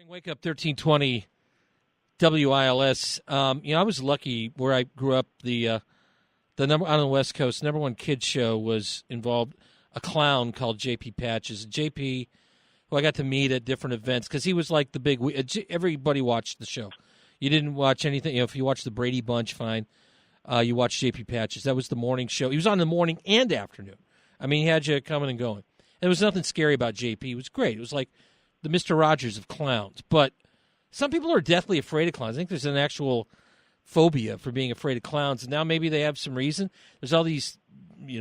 Wake up 1320 WILS. I was lucky where I grew up. The number on the West Coast, number one kids show was involved a clown called JP Patches. JP, who I got to meet at different events because he was like the big. Everybody watched the show. You didn't watch anything. If you watched the Brady Bunch, fine. You watched JP Patches. That was the morning show. He was on the morning and afternoon. I mean, he had you coming and going. And there was nothing scary about JP. It was great. It was like the Mr. Rogers of clowns. But some people are deathly afraid of clowns. I think there's an actual phobia for being afraid of clowns. And now maybe they have some reason. There's all these,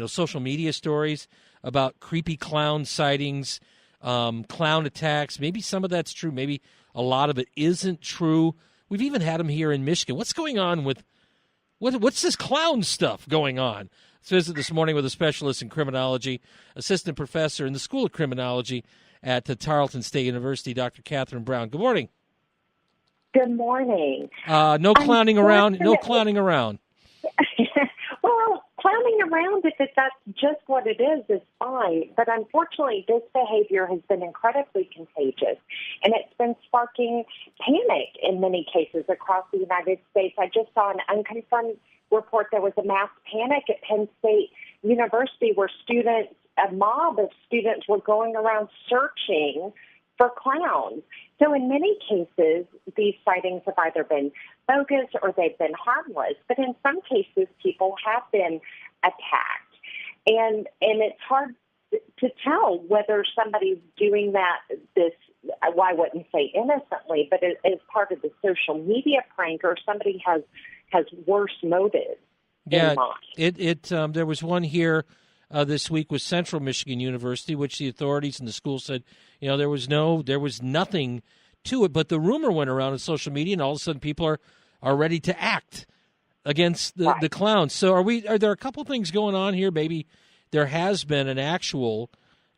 social media stories about creepy clown sightings, clown attacks. Maybe some of that's true. Maybe a lot of it isn't true. We've even had them here in Michigan. What's going on with what's this clown stuff going on? Let's visit this morning with a specialist in criminology, assistant professor in the School of Criminology at Tarleton State University, Dr. Katherine Brown. Good morning. Good morning. No clowning around. No clowning around. Well, clowning around, if that's just what it is fine. But unfortunately, this behavior has been incredibly contagious, and it's been sparking panic in many cases across the United States. I just saw an unconfirmed report there was a mass panic at Penn State University where a mob of students were going around searching for clowns. So in many cases, these sightings have either been bogus or they've been harmless. But in some cases, people have been attacked. And it's hard to tell whether somebody's doing well, I wouldn't say innocently, but as part of the social media prank, or somebody has worse motives in mind. There was one here this week with Central Michigan University, which the authorities and the school said, there was nothing to it. But the rumor went around on social media, and all of a sudden people are ready to act against the clowns. So are there a couple things going on here? Maybe there has been an actual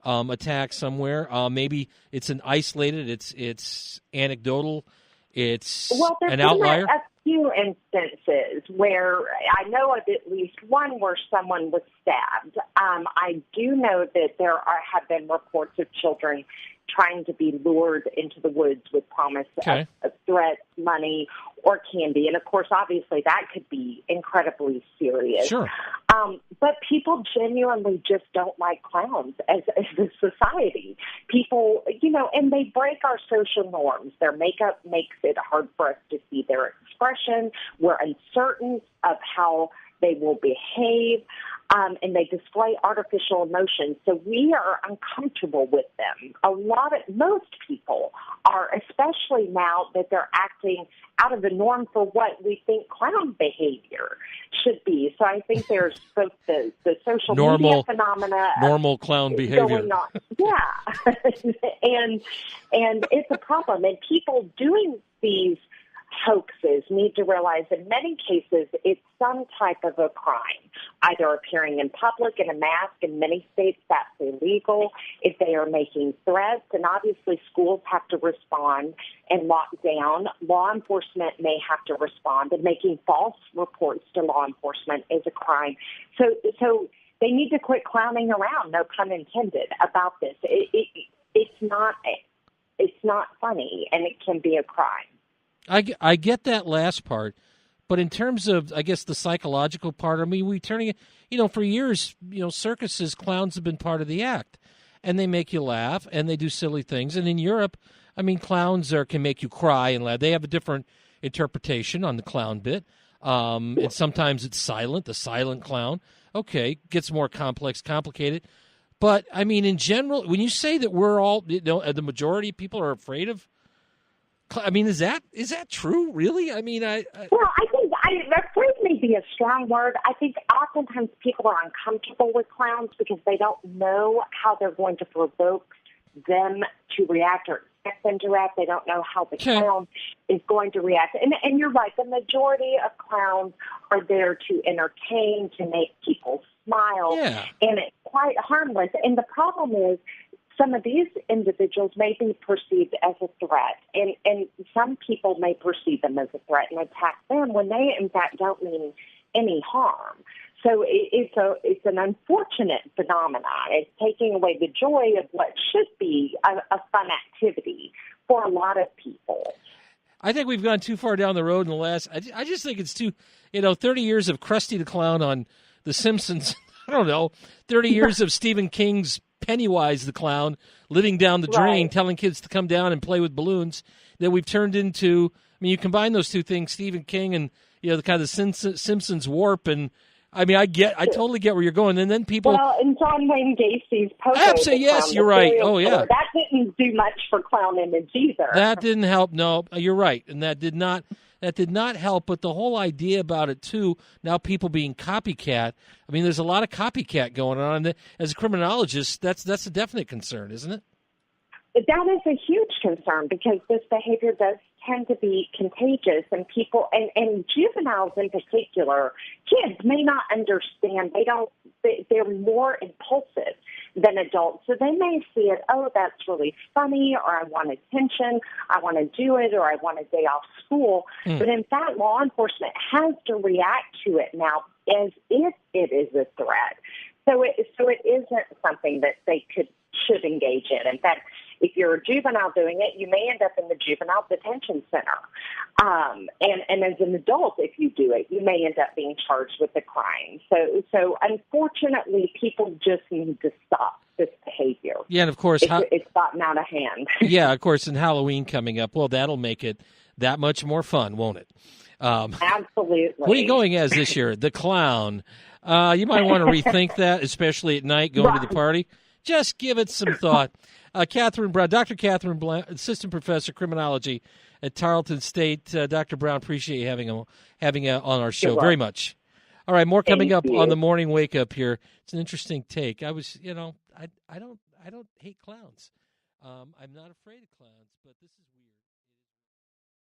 attack somewhere. Maybe it's an isolated, it's anecdotal, it's an outlier. A few instances where I know of at least one where someone was stabbed. I do know that there have been reports of children trying to be lured into the woods with promise of threats, money, or candy. And, of course, obviously that could be incredibly serious. Sure. But people genuinely just don't like clowns as a society. People, and they break our social norms. Their makeup makes it hard for us to see their expression. We're uncertain of how they will behave. And they display artificial emotions, so we are uncomfortable with them. Most people are, especially now that they're acting out of the norm for what we think clown behavior should be. So I think there's both the social media phenomena, normal clown behavior going on. Yeah, and it's a problem. And people doing these hoaxes need to realize in many cases it's some type of a crime, either appearing in public in a mask. In many states that's illegal. If they are making threats, and obviously schools have to respond and lock down, law enforcement may have to respond, and making false reports to law enforcement is a crime. So they need to quit clowning around, no pun intended, about this. It's not funny, and it can be a crime. I get that last part, but in terms of, I guess, the psychological part, I mean, for years, circuses, clowns have been part of the act, and they make you laugh, and they do silly things. And in Europe, I mean, clowns can make you cry and laugh. They have a different interpretation on the clown bit. And sometimes it's silent, the silent clown. Okay, gets more complicated. But, I mean, in general, when you say that we're all, the majority of people are afraid of, I mean, is that true, really? I mean, I think afraid may be a strong word. I think oftentimes people are uncomfortable with clowns because they don't know how they're going to provoke them to react or expect them to react. They don't know how the clown is going to react. And you're right, the majority of clowns are there to entertain, to make people smile, and it's quite harmless. And the problem is, some of these individuals may be perceived as a threat, and some people may perceive them as a threat and attack them when they, in fact, don't mean any harm. So it's an unfortunate phenomenon. It's taking away the joy of what should be a fun activity for a lot of people. I think we've gone too far down the road in the last. I just think it's too, 30 years of Krusty the Clown on The Simpsons. I don't know, 30 years of Stephen King's Pennywise the Clown living down the drain, Right. telling kids to come down and play with balloons. That we've turned into. I mean, you combine those two things, Stephen King and the kind of Simpsons warp, and I mean, I totally get where you're going. And then people, and John Wayne Gacy's Pogo. Absolutely, yes, Clown, you're the right. serial Oh, yeah. killer, that didn't do much for clown image either. that didn't help. No, you're right, and that did not help. But the whole idea about it too, now people being copycat. I mean, there's a lot of copycat going on. And as a criminologist, that's a definite concern, isn't it? That is a huge concern because this behavior does tend to be contagious, and people and juveniles in particular, kids may not understand. They're more impulsive than adults, so they may see it. Oh, that's really funny, or I want attention, I want to do it, or I want a day off school. But in fact, law enforcement has to react to it now as if it is a threat. So it isn't something that they should engage in. In fact, if you're a juvenile doing it, you may end up in the juvenile detention center. And as an adult, if you do it, you may end up being charged with a crime. So unfortunately, people just need to stop this behavior. Yeah, and of course, it's gotten out of hand. Yeah, of course, and Halloween coming up. Well, that'll make it that much more fun, won't it? Absolutely. What are you going as this year? The clown. You might want to rethink that, especially at night going to the party. Just give it some thought. Katherine Brown, Dr. Katherine Brown, Assistant Professor Criminology at Tarleton State. Dr. Brown, appreciate you having on our show very much. All right, more coming up on the morning wake up here. It's an interesting take. I was, I don't hate clowns. I'm not afraid of clowns, but this is weird.